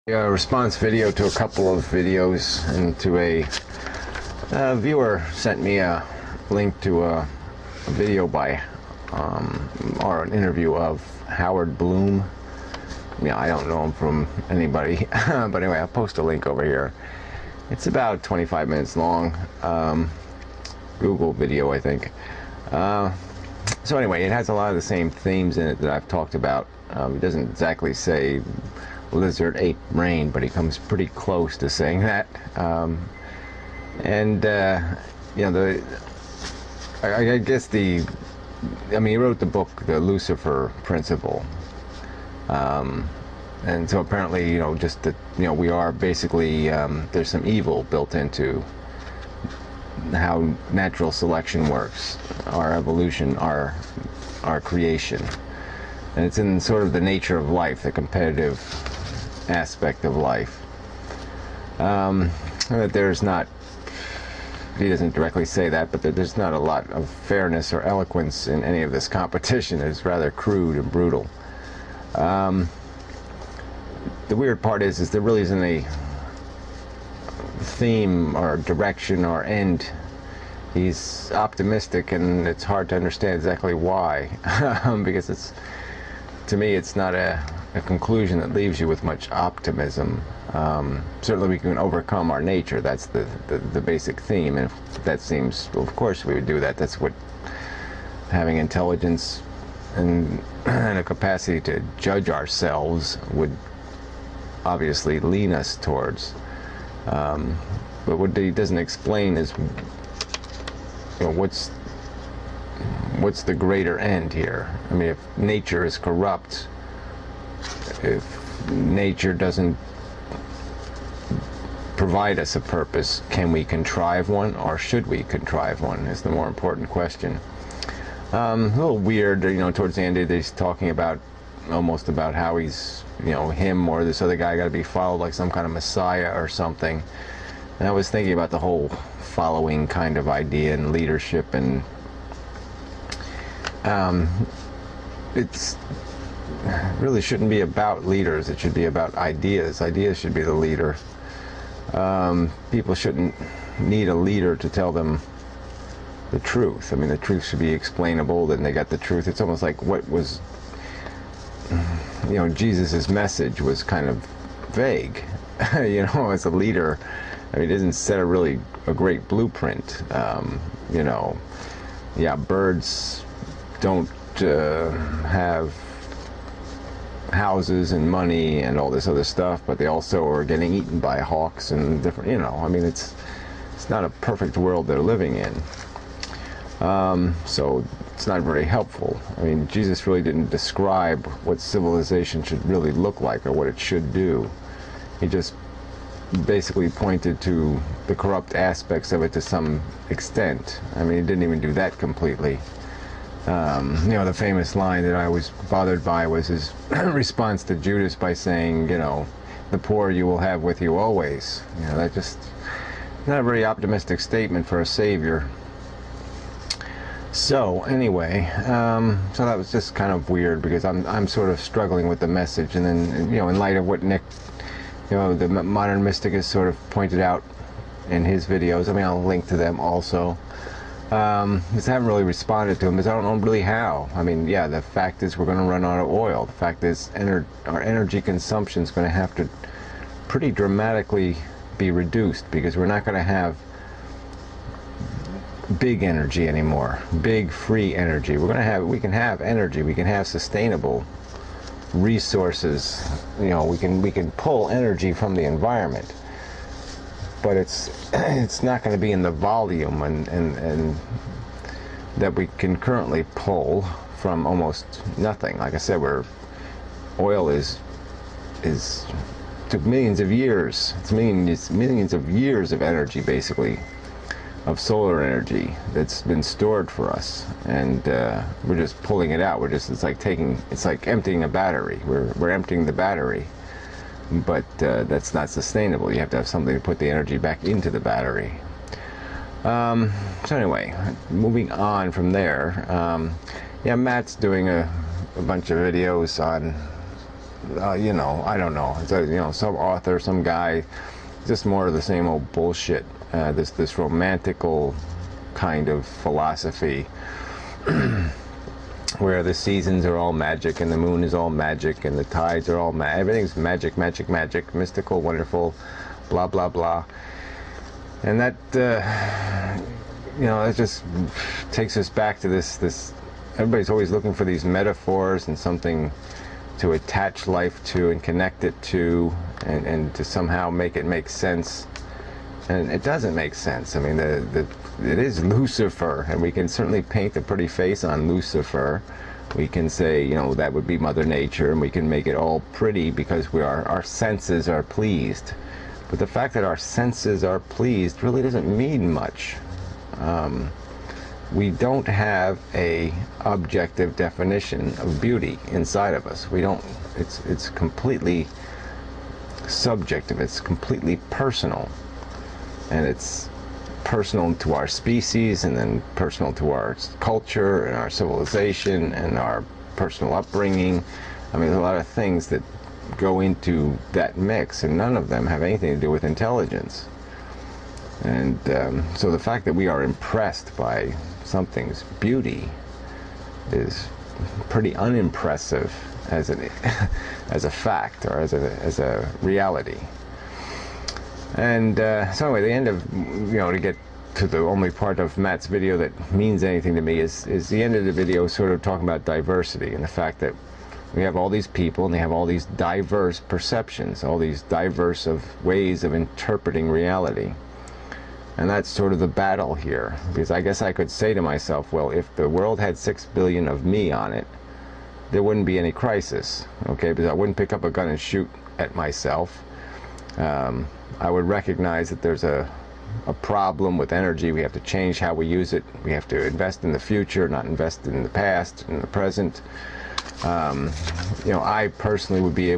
A response video to a couple of videos, and to a viewer sent me a link to a video by or an interview of Howard Bloom. Yeah, I don't know him from anybody, but anyway, I'll post a link over here. It's about 25 minutes long. Google video, I think. So anyway, it has a lot of the same themes in it that I've talked about. It doesn't exactly say lizard ape brain, but he comes pretty close to saying that. You know, I guess he wrote the book The Lucifer Principle, and so apparently, you know, just that, you know, we are basically there's some evil built into how natural selection works, our evolution, our creation, and it's in sort of the nature of life, the competitive aspect of life. That there's not, he doesn't directly say that, but that there's not a lot of fairness or eloquence in any of this competition. It's rather crude and brutal. The weird part is there really isn't a theme or direction or end. He's optimistic, and it's hard to understand exactly why, because it's, to me, it's not a conclusion that leaves you with much optimism. Certainly we can overcome our nature. That's the basic theme, and if that seems, well, of course we would do that. That's what having intelligence and a capacity to judge ourselves would obviously lean us towards. But what he doesn't explain is, you know, what's the greater end here? I mean, if nature is corrupt, if nature doesn't provide us a purpose, can we contrive one, or should we contrive one, is the more important question. A little weird, you know, towards the end of it, he's talking about, almost about how he's, you know, him or this other guy got to be followed like some kind of messiah or something. And I was thinking about the whole following kind of idea and leadership, and it's really shouldn't be about leaders. It should be about ideas. Ideas should be the leader. People shouldn't need a leader to tell them the truth. I mean, the truth should be explainable, then they got the truth. It's almost like what was, you know, Jesus's message was kind of vague. You know, as a leader, I mean, it doesn't set a great blueprint. You know, yeah, birds don't have houses and money and all this other stuff, but they also are getting eaten by hawks and different, you know, I mean, it's not a perfect world they're living in. So it's not very helpful. I mean, Jesus really didn't describe what civilization should really look like or what it should do. He just basically pointed to the corrupt aspects of it to some extent. I mean, he didn't even do that completely. You know, the famous line that I was bothered by was his response to Judas by saying, you know, the poor you will have with you always. You know, that just not a very optimistic statement for a savior. So anyway, so that was just kind of weird, because I'm sort of struggling with the message, and then, you know, in light of what Nick, you know, the Modern Mystic has sort of pointed out in his videos. I mean, I'll link to them also. Because I haven't really responded to him, because I don't know really how. I mean, yeah, the fact is we're going to run out of oil. The fact is our energy consumption is going to have to pretty dramatically be reduced, because we're not going to have big energy anymore, big free energy. We can have energy, we can have sustainable resources. You know, we can pull energy from the environment, but it's not going to be in the volume and that we can currently pull from almost nothing. Like I said, oil took millions of years. It's millions of years of energy, basically, of solar energy that's been stored for us, and we're just pulling it out. It's like emptying a battery. We're emptying the battery. But that's not sustainable. You have to have something to put the energy back into the battery. So anyway, moving on from there, yeah, Matt's doing a bunch of videos on you know, I don't know. It's you know, some author, some guy, just more of the same old bullshit. This romantical kind of philosophy where the seasons are all magic and the moon is all magic and the tides are all everything's magic, magic, magic, mystical, wonderful, blah blah blah. And that you know, it just takes us back to this everybody's always looking for these metaphors and something to attach life to and connect it to, and to somehow make it make sense. And it doesn't make sense. I mean, it is Lucifer, and we can certainly paint a pretty face on Lucifer. We can say, you know, that would be Mother Nature, and we can make it all pretty because our senses are pleased. But the fact that our senses are pleased really doesn't mean much. We don't have a objective definition of beauty inside of us. We don't. It's completely subjective. It's completely personal. And it's personal to our species, and then personal to our culture and our civilization and our personal upbringing. I mean, there's a lot of things that go into that mix, and none of them have anything to do with intelligence. And so the fact that we are impressed by something's beauty is pretty unimpressive as a fact, or as a reality. And so anyway, the end of, you know, to get to the only part of Matt's video that means anything to me is the end of the video sort of talking about diversity and the fact that we have all these people and they have all these diverse perceptions, all these diverse ways of interpreting reality. And that's sort of the battle here, because I guess I could say to myself, well, if the world had 6 billion of me on it, there wouldn't be any crisis, okay, because I wouldn't pick up a gun and shoot at myself. I would recognize that there's a problem with energy. We have to change how we use it. We have to invest in the future, not invest in the past, in the present. You know, I personally would be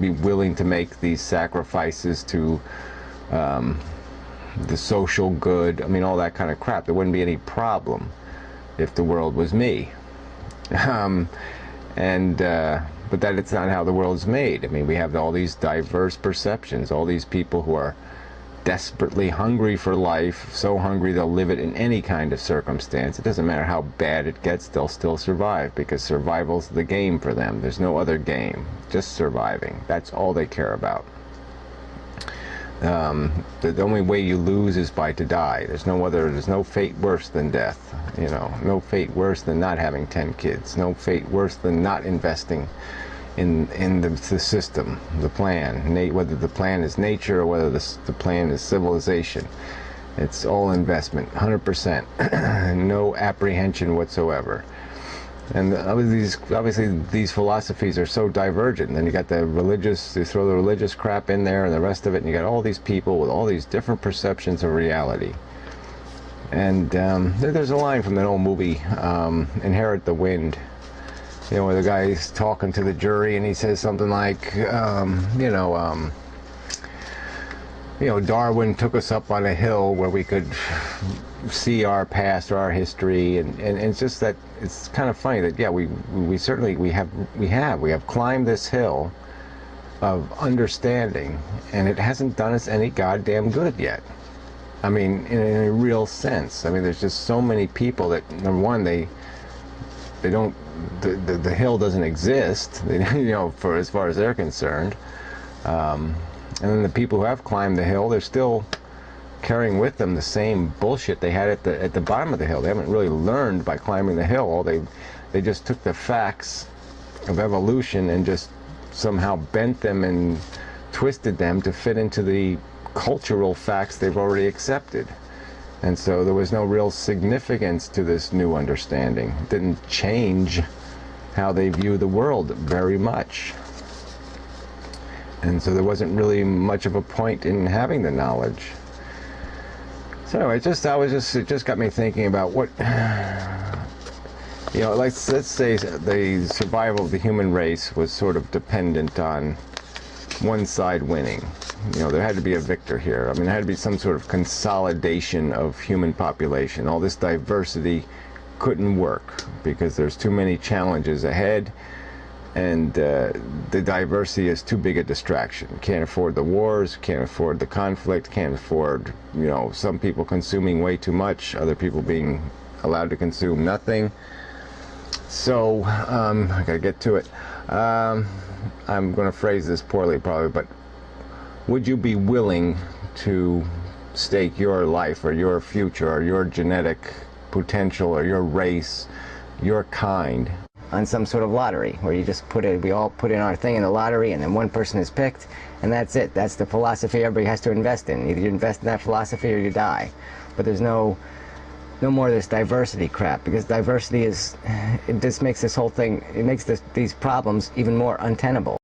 willing to make these sacrifices to the social good. I mean, all that kind of crap. There wouldn't be any problem if the world was me. But that it's not how the world's made. I mean, we have all these diverse perceptions, all these people who are desperately hungry for life, so hungry they'll live it in any kind of circumstance. It doesn't matter how bad it gets, they'll still survive, because survival's the game for them. There's no other game, just surviving. That's all they care about. The only way you lose is to die. There's no fate worse than death. You know, no fate worse than not having 10 kids. No fate worse than not investing in the system, the plan, whether the plan is nature or whether the plan is civilization. It's all investment, 100%, no apprehension whatsoever. And obviously these philosophies are so divergent. Then you got the religious, you throw the religious crap in there and the rest of it, and you got all these people with all these different perceptions of reality. And there's a line from that old movie, Inherit the Wind, you know, where the guy's talking to the jury and he says something like, you know, Darwin took us up on a hill where we could see our past or our history, and it's just that it's kind of funny that, yeah, we certainly have climbed this hill of understanding, and it hasn't done us any goddamn good yet. I mean, in a real sense. I mean, there's just so many people that, number one, they don't, the hill doesn't exist, you know, for as far as they're concerned. And then the people who have climbed the hill, they're still carrying with them the same bullshit they had at the bottom of the hill. They haven't really learned by climbing the hill. They just took the facts of evolution and just somehow bent them and twisted them to fit into the cultural facts they've already accepted. And so there was no real significance to this new understanding. It didn't change how they view the world very much. And so there wasn't really much of a point in having the knowledge. So anyway, it just got me thinking about what, you know, let's say the survival of the human race was sort of dependent on one side winning. You know, there had to be a victor here. I mean, there had to be some sort of consolidation of human population. All this diversity couldn't work because there's too many challenges ahead. and the diversity is too big a distraction. Can't afford the wars, can't afford the conflict, can't afford, you know, some people consuming way too much, other people being allowed to consume nothing. So I gotta get to it. I'm going to phrase this poorly probably, but would you be willing to stake your life or your future or your genetic potential or your race, your kind, on some sort of lottery where you just we all put in our thing in the lottery, and then one person is picked, and that's it. That's the philosophy everybody has to invest in. Either you invest in that philosophy or you die. But there's no more of this diversity crap, because diversity it just makes this whole thing, it makes these problems even more untenable.